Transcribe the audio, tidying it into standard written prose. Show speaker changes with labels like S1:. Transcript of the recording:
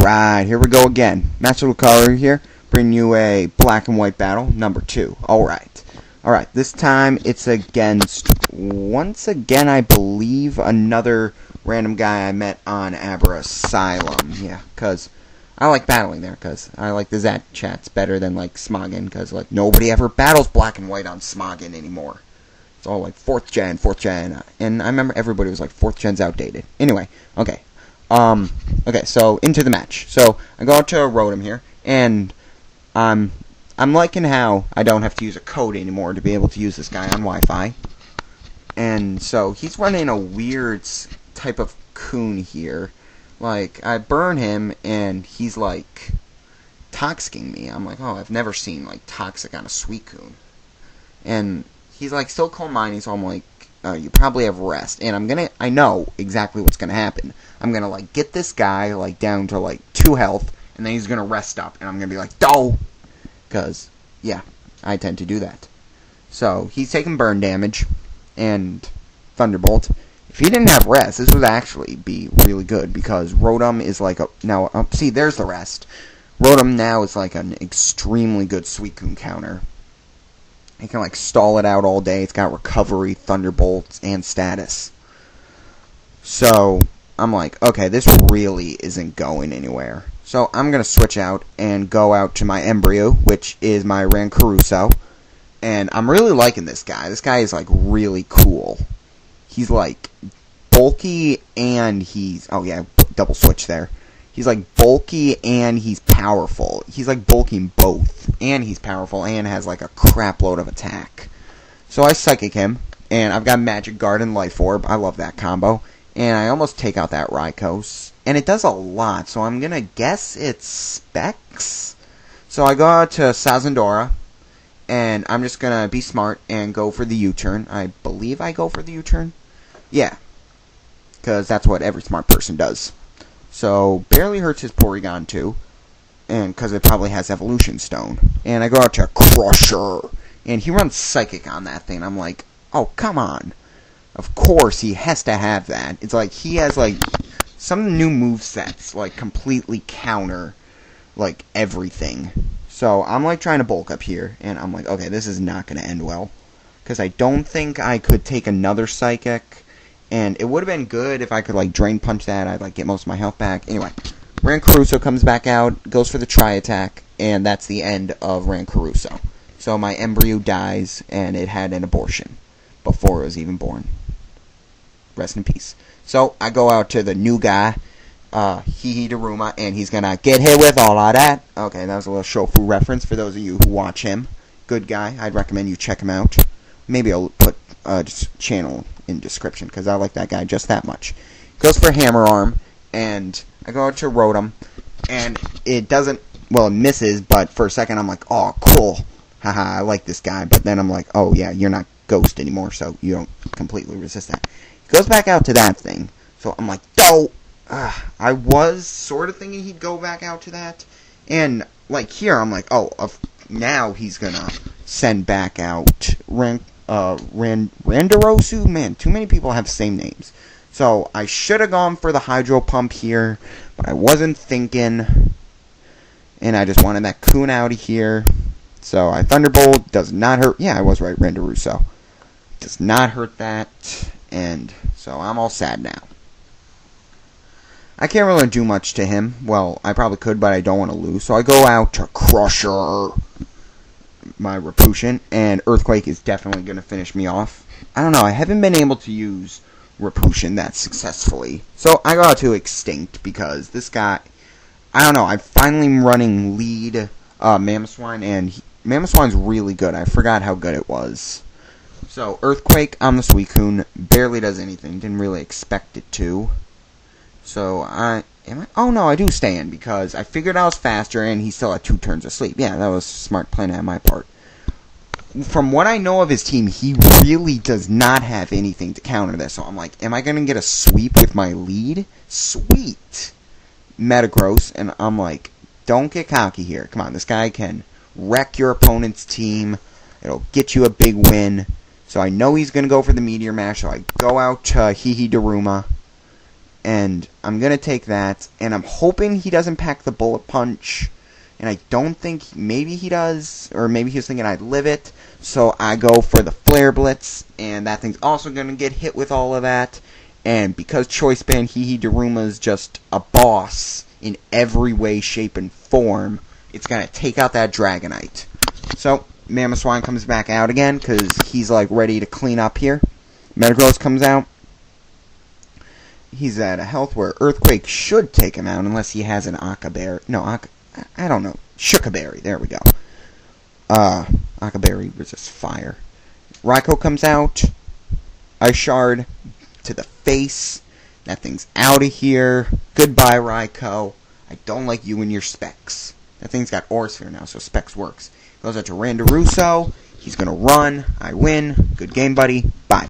S1: Alright, here we go again. Master Color here, bringing you a black and white battle, number 2. Alright, this time it's against, once again, I believe, another random guy I met on Aber Asylum. Yeah, because I like battling there, because I like the Zat chats better than, like, Smoggin, because, like, nobody ever battles black and white on Smoggin anymore. It's all, like, 4th gen, and I remember everybody was like, 4th gen's outdated. Anyway, okay. Okay, so into the match. So I go out to Rotom here, and I'm liking how I don't have to use a code anymore to be able to use this guy on Wi-Fi. And so he's running a weird type of coon here. Like, I burn him, and he's like toxicking me. I'm like, oh, I've never seen like toxic on a Suicune. And he's like still coal mining, so I'm like, you probably have rest, and I know exactly what's gonna happen. I'm gonna, like, get this guy, like, down to, like, 2 health, and then he's gonna rest up, and I'm gonna be like, "No!" Because, yeah, I tend to do that. So, he's taking burn damage, and Thunderbolt. If he didn't have rest, this would actually be really good, because Rotom is, like, see, there's the rest. Rotom now is, like, an extremely good Suicune counter. It can, like, stall it out all day. It's got recovery, thunderbolts, and status. So, I'm like, okay, this really isn't going anywhere. So, I'm going to switch out and go out to my Embryo, which is my Rancaruso. And I'm really liking this guy. This guy is, like, really cool. He's, like, bulky and he's... Oh, yeah, double switch there. He's, like, bulky and he's powerful. He's, like, bulking both. And he's powerful and has, like, a crap load of attack. So I Psychic him. And I've got Magic Guard and Life Orb. I love that combo. And I almost take out that Rykos. And it does a lot. So I'm going to guess it's Specs. So I go out to Sazandora. And I'm just going to be smart and go for the U-turn. I believe I go for the U-turn. Yeah. Because that's what every smart person does. So, barely hurts his Porygon too, and because it probably has Evolution Stone. And I go out to Crusher, and he runs Psychic on that thing. I'm like, oh, come on. Of course, he has to have that. It's like, he has, like, some new movesets, like, completely counter, like, everything. So, I'm, like, trying to bulk up here, and I'm like, okay, this is not going to end well. Because I don't think I could take another Psychic. And it would have been good if I could, like, Drain Punch that. I'd, like, get most of my health back. Anyway, Rancaruso comes back out, goes for the Tri-Attack, and that's the end of Rancaruso. So my Embryo dies, and it had an abortion before it was even born. Rest in peace. So I go out to the new guy, Daruma, and he's gonna get hit with all of that. Okay, that was a little Shofu reference for those of you who watch him. Good guy. I'd recommend you check him out. Maybe I'll put just channel in description, because I like that guy just that much. Goes for Hammer Arm, and I go out to Rotom, and it doesn't, well, it misses, but for a second I'm like, oh, cool, haha, I like this guy, but then I'm like, oh, yeah, you're not Ghost anymore, so you don't completely resist that. He goes back out to that thing, so I'm like, oh, I was sort of thinking he'd go back out to that, and, like, here, I'm like, oh, now he's gonna send back out Randarosu? Man, too many people have the same names. So, I should have gone for the Hydro Pump here, but I wasn't thinking, and I just wanted that coon out of here. So, I Thunderbolt, does not hurt, yeah, I was right, Randarosu. Does not hurt that, and so I'm all sad now. I can't really do much to him. Well, I probably could, but I don't want to lose. So, I go out to Crusher my Rapushin, and Earthquake is definitely going to finish me off. I don't know, I haven't been able to use Rapushin that successfully. So I go out to Extinct, because this guy, I don't know, I'm finally running lead Mamoswine, and Mamoswine's really good. I forgot how good it was. So Earthquake on the Suicune, barely does anything, didn't really expect it to. So oh no, I do stand, because I figured I was faster, and he still had 2 turns of sleep. Yeah, that was smart plan on my part. From what I know of his team, he really does not have anything to counter this. So I'm like, am I going to get a sweep with my lead? Sweet! Metagross, and I'm like, don't get cocky here. Come on, this guy can wreck your opponent's team. It'll get you a big win. So I know he's going to go for the Meteor Mash, so I go out to Daruma. And I'm going to take that, and I'm hoping he doesn't pack the Bullet Punch. And I don't think, maybe he does, or maybe he was thinking I'd live it. So I go for the Flare Blitz, and that thing's also going to get hit with all of that. And because Choice Band Hehe Daruma is just a boss in every way, shape, and form, it's going to take out that Dragonite. So Mamoswine comes back out again, because he's like ready to clean up here. Metagross comes out. He's at a health where Earthquake should take him out, unless he has an Akaberry. No, I don't know. Shookaberry, there we go. Akaberry resists fire. Raikou comes out. Ice Shard to the face. That thing's out of here. Goodbye, Raikou. I don't like you and your Specs. That thing's got Aura Sphere now, so Specs works. Goes out to Randaruso. He's going to run. I win. Good game, buddy. Bye.